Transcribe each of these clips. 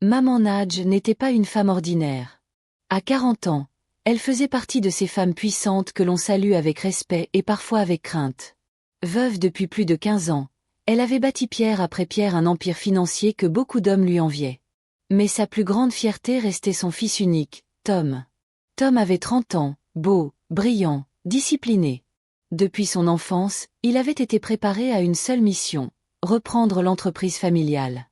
Maman Nadj n'était pas une femme ordinaire. À 40 ans, elle faisait partie de ces femmes puissantes que l'on salue avec respect et parfois avec crainte. Veuve depuis plus de 15 ans, elle avait bâti pierre après pierre un empire financier que beaucoup d'hommes lui enviaient. Mais sa plus grande fierté restait son fils unique, Tom. Tom avait 30 ans, beau, brillant, discipliné. Depuis son enfance, il avait été préparé à une seule mission, reprendre l'entreprise familiale.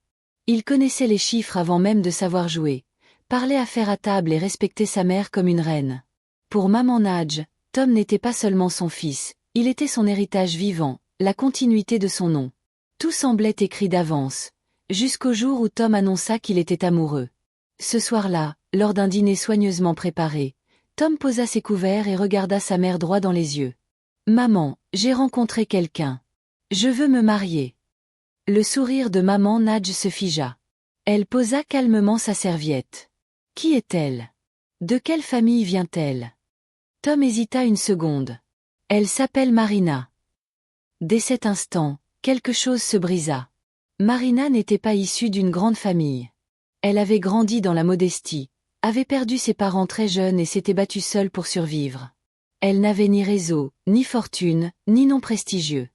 Il connaissait les chiffres avant même de savoir jouer, parlait affaires à table et respectait sa mère comme une reine. Pour Maman Nadj, Tom n'était pas seulement son fils, il était son héritage vivant, la continuité de son nom. Tout semblait écrit d'avance, jusqu'au jour où Tom annonça qu'il était amoureux. Ce soir-là, lors d'un dîner soigneusement préparé, Tom posa ses couverts et regarda sa mère droit dans les yeux. « Maman, j'ai rencontré quelqu'un. Je veux me marier. » Le sourire de Maman Nadj se figea. Elle posa calmement sa serviette. Qui est-elle? De quelle famille vient-elle? Tom hésita une seconde. Elle s'appelle Marina. Dès cet instant, quelque chose se brisa. Marina n'était pas issue d'une grande famille. Elle avait grandi dans la modestie, avait perdu ses parents très jeunes et s'était battue seule pour survivre. Elle n'avait ni réseau, ni fortune, ni nom prestigieux.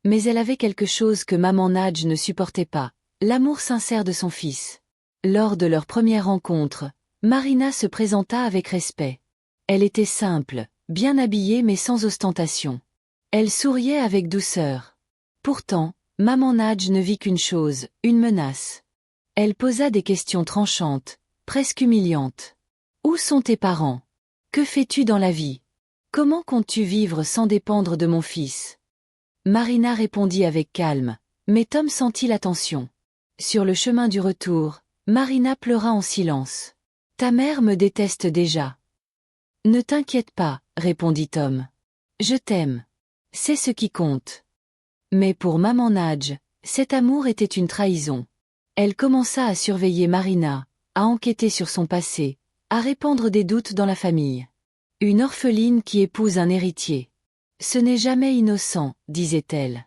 Mais elle avait quelque chose que Maman Nadj ne supportait pas, l'amour sincère de son fils. Lors de leur première rencontre, Marina se présenta avec respect. Elle était simple, bien habillée mais sans ostentation. Elle souriait avec douceur. Pourtant, Maman Nadj ne vit qu'une chose, une menace. Elle posa des questions tranchantes, presque humiliantes. Où sont tes parents? Que fais-tu dans la vie? Comment comptes-tu vivre sans dépendre de mon fils? Marina répondit avec calme, mais Tom sentit la tension. Sur le chemin du retour, Marina pleura en silence. « Ta mère me déteste déjà. »« Ne t'inquiète pas, » répondit Tom. « Je t'aime. C'est ce qui compte. » Mais pour Maman Nadj, cet amour était une trahison. Elle commença à surveiller Marina, à enquêter sur son passé, à répandre des doutes dans la famille. Une orpheline qui épouse un héritier. Ce n'est jamais innocent, disait-elle.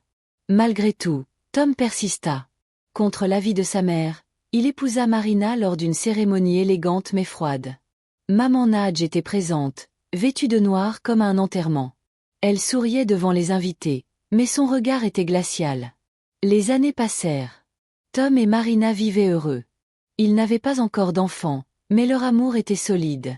Malgré tout, Tom persista. Contre l'avis de sa mère, il épousa Marina lors d'une cérémonie élégante mais froide. Maman Nadj était présente, vêtue de noir comme à un enterrement. Elle souriait devant les invités, mais son regard était glacial. Les années passèrent. Tom et Marina vivaient heureux. Ils n'avaient pas encore d'enfants, mais leur amour était solide.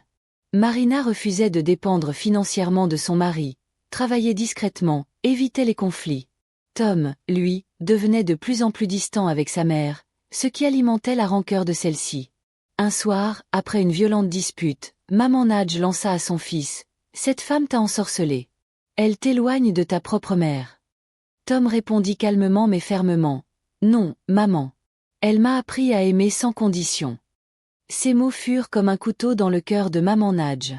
Marina refusait de dépendre financièrement de son mari, travaillait discrètement, évitait les conflits. Tom, lui, devenait de plus en plus distant avec sa mère, ce qui alimentait la rancœur de celle-ci. Un soir, après une violente dispute, Maman Nadj lança à son fils, « Cette femme t'a ensorcelé. Elle t'éloigne de ta propre mère. » Tom répondit calmement mais fermement, « Non, maman. Elle m'a appris à aimer sans condition. » Ces mots furent comme un couteau dans le cœur de Maman Nadj.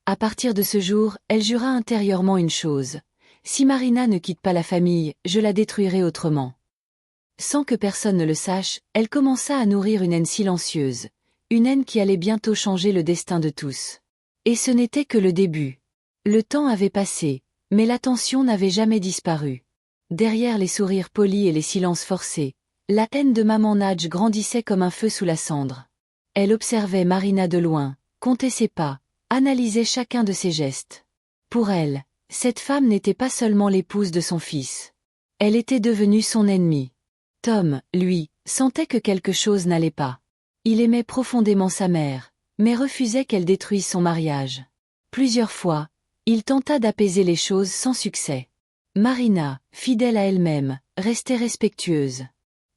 À partir de ce jour, elle jura intérieurement une chose. Si Marina ne quitte pas la famille, je la détruirai autrement. Sans que personne ne le sache, elle commença à nourrir une haine silencieuse. Une haine qui allait bientôt changer le destin de tous. Et ce n'était que le début. Le temps avait passé, mais la tension n'avait jamais disparu. Derrière les sourires polis et les silences forcés, la haine de Maman Nadj grandissait comme un feu sous la cendre. Elle observait Marina de loin, comptait ses pas, analysait chacun de ses gestes. Pour elle, cette femme n'était pas seulement l'épouse de son fils. Elle était devenue son ennemie. Tom, lui, sentait que quelque chose n'allait pas. Il aimait profondément sa mère, mais refusait qu'elle détruise son mariage. Plusieurs fois, il tenta d'apaiser les choses sans succès. Marina, fidèle à elle-même, restait respectueuse.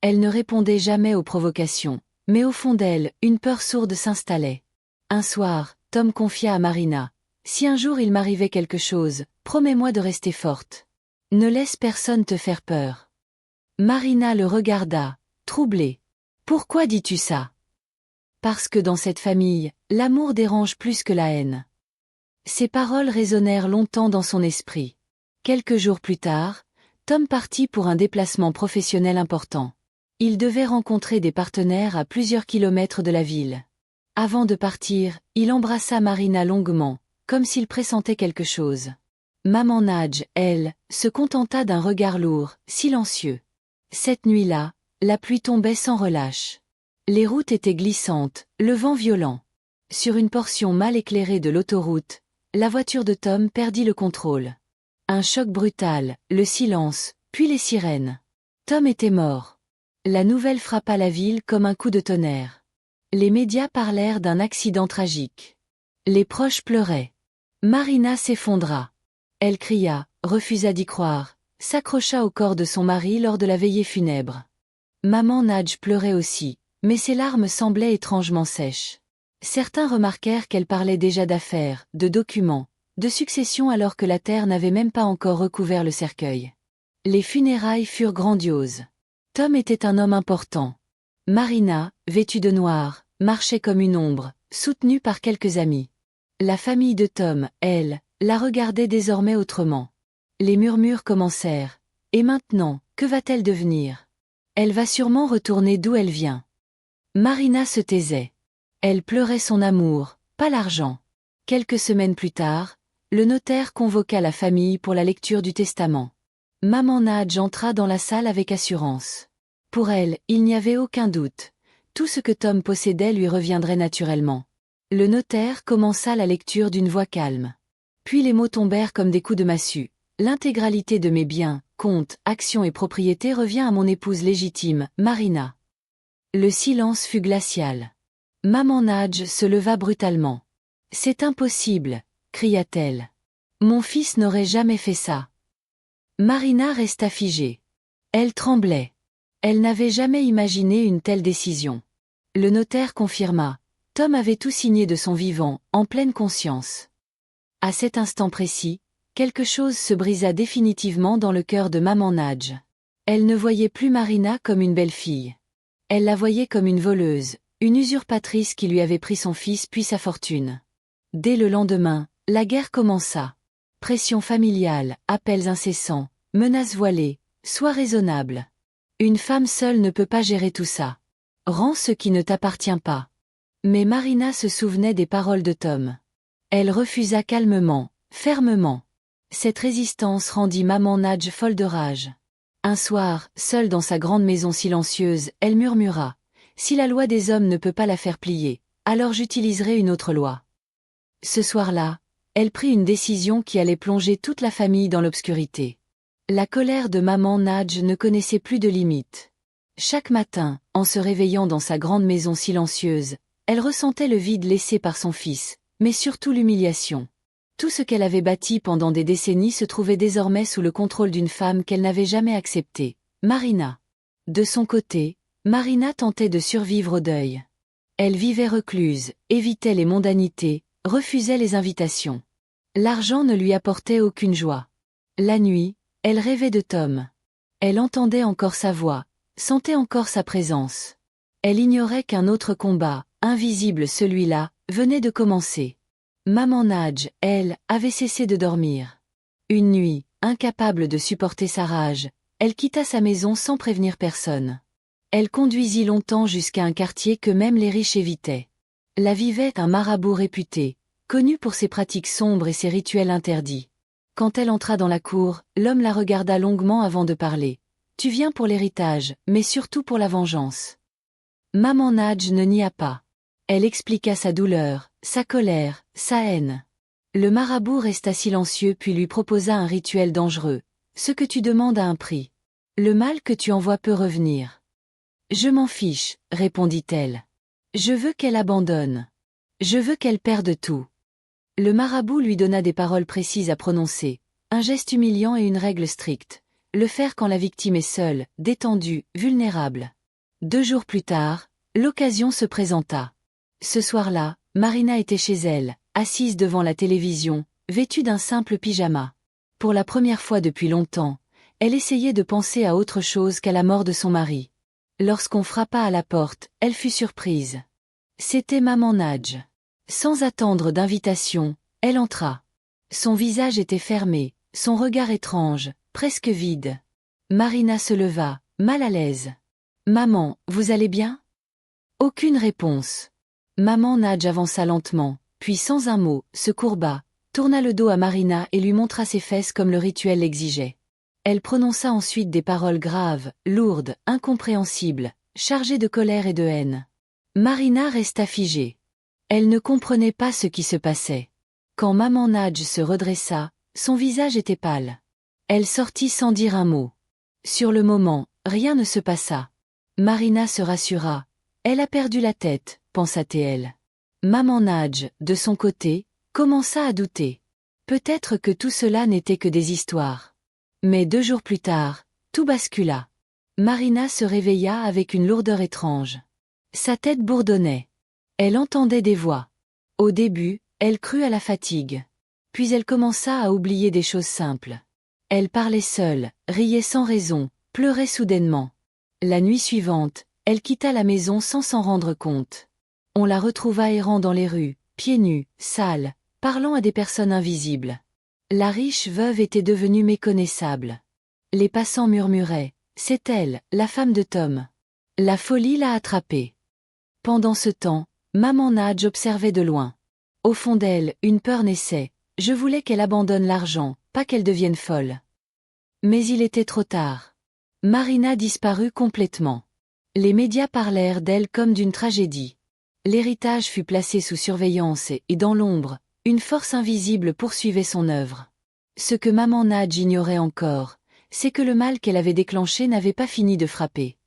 Elle ne répondait jamais aux provocations, mais au fond d'elle, une peur sourde s'installait. Un soir, Tom confia à Marina, « Si un jour il m'arrivait quelque chose, promets-moi de rester forte. Ne laisse personne te faire peur. » Marina le regarda, troublée. « Pourquoi dis-tu ça? » « Parce que dans cette famille, l'amour dérange plus que la haine. » Ces paroles résonnèrent longtemps dans son esprit. Quelques jours plus tard, Tom partit pour un déplacement professionnel important. Il devait rencontrer des partenaires à plusieurs kilomètres de la ville. Avant de partir, il embrassa Marina longuement, comme s'il pressentait quelque chose. Maman Nadj, elle, se contenta d'un regard lourd, silencieux. Cette nuit-là, la pluie tombait sans relâche. Les routes étaient glissantes, le vent violent. Sur une portion mal éclairée de l'autoroute, la voiture de Tom perdit le contrôle. Un choc brutal, le silence, puis les sirènes. Tom était mort. La nouvelle frappa la ville comme un coup de tonnerre. Les médias parlèrent d'un accident tragique. Les proches pleuraient. Marina s'effondra. Elle cria, refusa d'y croire, s'accrocha au corps de son mari lors de la veillée funèbre. Maman Nadj pleurait aussi, mais ses larmes semblaient étrangement sèches. Certains remarquèrent qu'elle parlait déjà d'affaires, de documents, de succession alors que la terre n'avait même pas encore recouvert le cercueil. Les funérailles furent grandioses. Tom était un homme important. Marina, vêtue de noir, marchait comme une ombre, soutenue par quelques amis. La famille de Tom, elle, la regardait désormais autrement. Les murmures commencèrent. Et maintenant, que va-t-elle devenir? Elle va sûrement retourner d'où elle vient. Marina se taisait. Elle pleurait son amour, pas l'argent. Quelques semaines plus tard, le notaire convoqua la famille pour la lecture du testament. Maman Nadj entra dans la salle avec assurance. Pour elle, il n'y avait aucun doute. Tout ce que Tom possédait lui reviendrait naturellement. Le notaire commença la lecture d'une voix calme. Puis les mots tombèrent comme des coups de massue. L'intégralité de mes biens, comptes, actions et propriétés revient à mon épouse légitime, Marina. Le silence fut glacial. Maman Nadj se leva brutalement. « C'est impossible !» cria-t-elle. « Mon fils n'aurait jamais fait ça. » Marina resta figée. Elle tremblait. Elle n'avait jamais imaginé une telle décision. Le notaire confirma. Tom avait tout signé de son vivant, en pleine conscience. À cet instant précis, quelque chose se brisa définitivement dans le cœur de Maman Nadj. Elle ne voyait plus Marina comme une belle-fille. Elle la voyait comme une voleuse, une usurpatrice qui lui avait pris son fils puis sa fortune. Dès le lendemain, la guerre commença. Pression familiale, appels incessants, menaces voilées, sois raisonnable. Une femme seule ne peut pas gérer tout ça. Rends ce qui ne t'appartient pas. Mais Marina se souvenait des paroles de Tom. Elle refusa calmement, fermement. Cette résistance rendit Maman Nadj folle de rage. Un soir, seule dans sa grande maison silencieuse, elle murmura. « Si la loi des hommes ne peut pas la faire plier, alors j'utiliserai une autre loi. » Ce soir-là, elle prit une décision qui allait plonger toute la famille dans l'obscurité. La colère de Maman Nadj ne connaissait plus de limites. Chaque matin, en se réveillant dans sa grande maison silencieuse, elle ressentait le vide laissé par son fils, mais surtout l'humiliation. Tout ce qu'elle avait bâti pendant des décennies se trouvait désormais sous le contrôle d'une femme qu'elle n'avait jamais acceptée, Marina. De son côté, Marina tentait de survivre au deuil. Elle vivait recluse, évitait les mondanités, refusait les invitations. L'argent ne lui apportait aucune joie. La nuit, elle rêvait de Tom. Elle entendait encore sa voix, sentait encore sa présence. Elle ignorait qu'un autre combat, invisible celui-là, venait de commencer. Maman Nadj, elle, avait cessé de dormir. Une nuit, incapable de supporter sa rage, elle quitta sa maison sans prévenir personne. Elle conduisit longtemps jusqu'à un quartier que même les riches évitaient. Là vivait un marabout réputé, connu pour ses pratiques sombres et ses rituels interdits. Quand elle entra dans la cour, l'homme la regarda longuement avant de parler. « Tu viens pour l'héritage, mais surtout pour la vengeance. » Maman Nadj ne nia pas. Elle expliqua sa douleur, sa colère, sa haine. Le marabout resta silencieux puis lui proposa un rituel dangereux. « Ce que tu demandes a un prix. Le mal que tu envoies peut revenir. »« Je m'en fiche, » répondit-elle. « Je veux qu'elle abandonne. Je veux qu'elle perde tout. » Le marabout lui donna des paroles précises à prononcer, un geste humiliant et une règle stricte. Le faire quand la victime est seule, détendue, vulnérable. 2 jours plus tard, l'occasion se présenta. Ce soir-là, Marina était chez elle, assise devant la télévision, vêtue d'un simple pyjama. Pour la première fois depuis longtemps, elle essayait de penser à autre chose qu'à la mort de son mari. Lorsqu'on frappa à la porte, elle fut surprise. C'était Maman Nadj. Sans attendre d'invitation, elle entra. Son visage était fermé, son regard étrange, presque vide. Marina se leva, mal à l'aise. « Maman, vous allez bien ?» Aucune réponse. Maman Nadj avança lentement, puis sans un mot, se courba, tourna le dos à Marina et lui montra ses fesses comme le rituel l'exigeait. Elle prononça ensuite des paroles graves, lourdes, incompréhensibles, chargées de colère et de haine. Marina resta figée. Elle ne comprenait pas ce qui se passait. Quand maman Nadj se redressa, son visage était pâle. Elle sortit sans dire un mot. Sur le moment, rien ne se passa. Marina se rassura. Elle a perdu la tête, pensa-t-elle. Maman Nadj, de son côté, commença à douter. Peut-être que tout cela n'était que des histoires. Mais 2 jours plus tard, tout bascula. Marina se réveilla avec une lourdeur étrange. Sa tête bourdonnait. Elle entendait des voix. Au début, elle crut à la fatigue. Puis elle commença à oublier des choses simples. Elle parlait seule, riait sans raison, pleurait soudainement. La nuit suivante, elle quitta la maison sans s'en rendre compte. On la retrouva errant dans les rues, pieds nus, sale, parlant à des personnes invisibles. La riche veuve était devenue méconnaissable. Les passants murmuraient « C'est elle, la femme de Tom ». La folie l'a attrapée. Pendant ce temps, maman Nadj observait de loin. Au fond d'elle, une peur naissait. Je voulais qu'elle abandonne l'argent, pas qu'elle devienne folle. Mais il était trop tard. Marina disparut complètement. Les médias parlèrent d'elle comme d'une tragédie. L'héritage fut placé sous surveillance et dans l'ombre, une force invisible poursuivait son œuvre. Ce que maman Nadj ignorait encore, c'est que le mal qu'elle avait déclenché n'avait pas fini de frapper.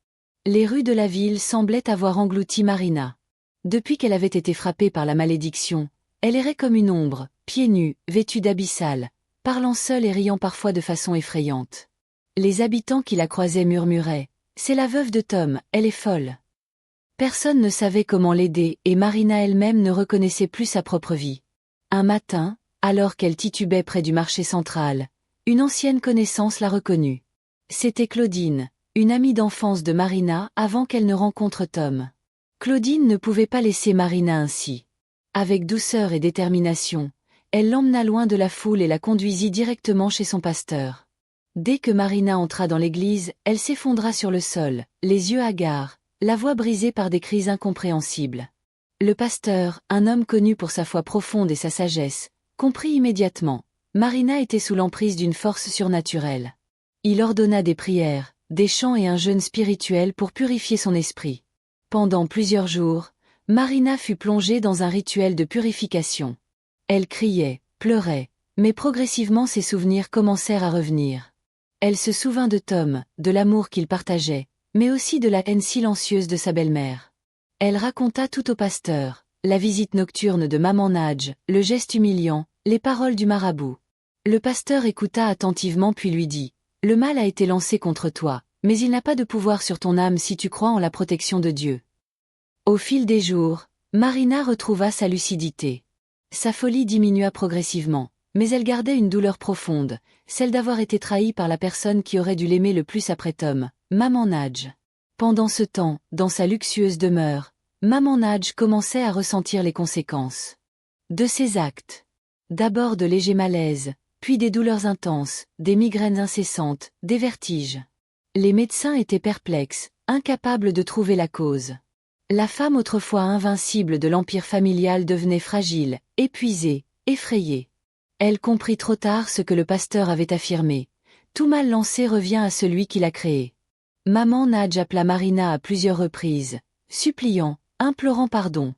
Les rues de la ville semblaient avoir englouti Marina. Depuis qu'elle avait été frappée par la malédiction, elle errait comme une ombre, pieds nus, vêtue d'abyssal, parlant seule et riant parfois de façon effrayante. Les habitants qui la croisaient murmuraient « C'est la veuve de Tom, elle est folle ». Personne ne savait comment l'aider et Marina elle-même ne reconnaissait plus sa propre vie. Un matin, alors qu'elle titubait près du marché central, une ancienne connaissance la reconnut. C'était Claudine, une amie d'enfance de Marina avant qu'elle ne rencontre Tom. Claudine ne pouvait pas laisser Marina ainsi. Avec douceur et détermination, elle l'emmena loin de la foule et la conduisit directement chez son pasteur. Dès que Marina entra dans l'église, elle s'effondra sur le sol, les yeux hagards, la voix brisée par des cris incompréhensibles. Le pasteur, un homme connu pour sa foi profonde et sa sagesse, comprit immédiatement. Marina était sous l'emprise d'une force surnaturelle. Il ordonna des prières, des chants et un jeûne spirituel pour purifier son esprit. Pendant plusieurs jours, Marina fut plongée dans un rituel de purification. Elle criait, pleurait, mais progressivement ses souvenirs commencèrent à revenir. Elle se souvint de Tom, de l'amour qu'il partageait, mais aussi de la haine silencieuse de sa belle-mère. Elle raconta tout au pasteur, la visite nocturne de maman Nadj, le geste humiliant, les paroles du marabout. Le pasteur écouta attentivement puis lui dit « Le mal a été lancé contre toi, mais il n'a pas de pouvoir sur ton âme si tu crois en la protection de Dieu. » Au fil des jours, Marina retrouva sa lucidité. Sa folie diminua progressivement, mais elle gardait une douleur profonde, celle d'avoir été trahie par la personne qui aurait dû l'aimer le plus après Tom, maman Nadj. Pendant ce temps, dans sa luxueuse demeure, maman Nadj commençait à ressentir les conséquences de ses actes. D'abord de légers malaises, puis des douleurs intenses, des migraines incessantes, des vertiges. Les médecins étaient perplexes, incapables de trouver la cause. La femme autrefois invincible de l'empire familial devenait fragile, épuisée, effrayée. Elle comprit trop tard ce que le pasteur avait affirmé. Tout mal lancé revient à celui qui l'a créé. Maman Nadj appela Marina à plusieurs reprises, suppliant, implorant pardon.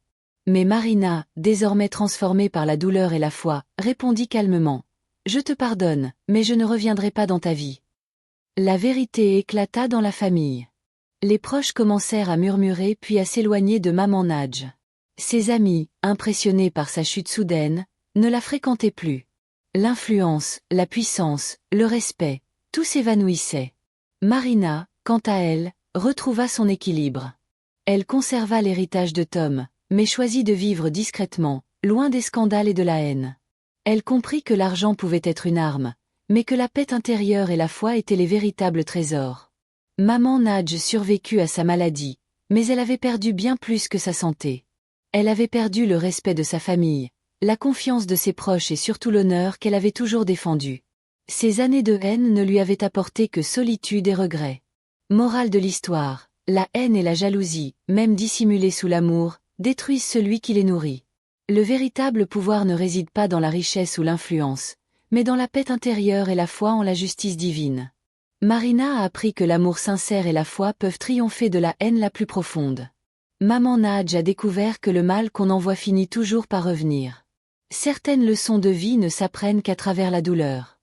Mais Marina, désormais transformée par la douleur et la foi, répondit calmement. « Je te pardonne, mais je ne reviendrai pas dans ta vie. » La vérité éclata dans la famille. Les proches commencèrent à murmurer puis à s'éloigner de maman Nadj. Ses amis, impressionnés par sa chute soudaine, ne la fréquentaient plus. L'influence, la puissance, le respect, tout s'évanouissait. Marina, quant à elle, retrouva son équilibre. Elle conserva l'héritage de Tom, mais choisit de vivre discrètement, loin des scandales et de la haine. Elle comprit que l'argent pouvait être une arme, mais que la paix intérieure et la foi étaient les véritables trésors. Maman Nadj survécut à sa maladie, mais elle avait perdu bien plus que sa santé. Elle avait perdu le respect de sa famille, la confiance de ses proches et surtout l'honneur qu'elle avait toujours défendu. Ces années de haine ne lui avaient apporté que solitude et regret. Morale de l'histoire, la haine et la jalousie, même dissimulées sous l'amour, détruisent celui qui les nourrit. Le véritable pouvoir ne réside pas dans la richesse ou l'influence, mais dans la paix intérieure et la foi en la justice divine. Marina a appris que l'amour sincère et la foi peuvent triompher de la haine la plus profonde. Maman Nadj a découvert que le mal qu'on envoie finit toujours par revenir. Certaines leçons de vie ne s'apprennent qu'à travers la douleur.